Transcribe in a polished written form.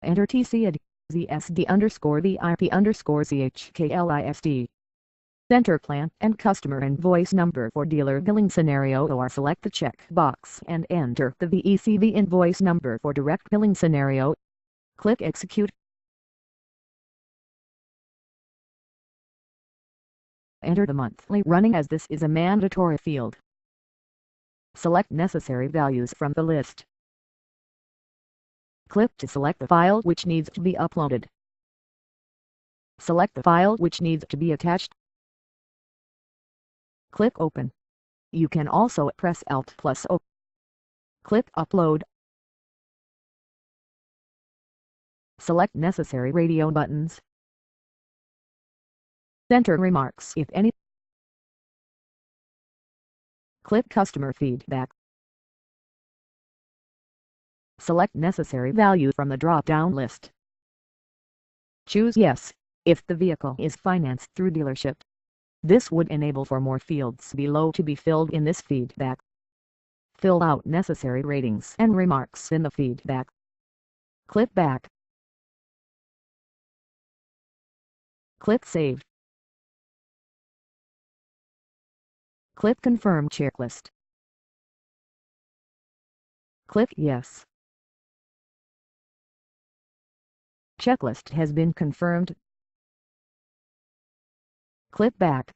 Enter TCID, ZSD underscore the IP underscore CHKLIST. Enter plant and customer invoice number for dealer billing scenario or select the check box and enter the VECV invoice number for direct billing scenario. Click Execute. Enter the monthly running as this is a mandatory field. Select necessary values from the list. Click to select the file which needs to be uploaded. Select the file which needs to be attached. Click Open. You can also press Alt plus O. Click Upload. Select necessary radio buttons. Enter remarks if any. Click Customer Feedback. Select necessary value from the drop-down list. Choose Yes if the vehicle is financed through dealership. This would enable for more fields below to be filled in this feedback. Fill out necessary ratings and remarks in the feedback. Click Back. Click Save. Click Confirm Checklist. Click Yes. Checklist has been confirmed. Click Back.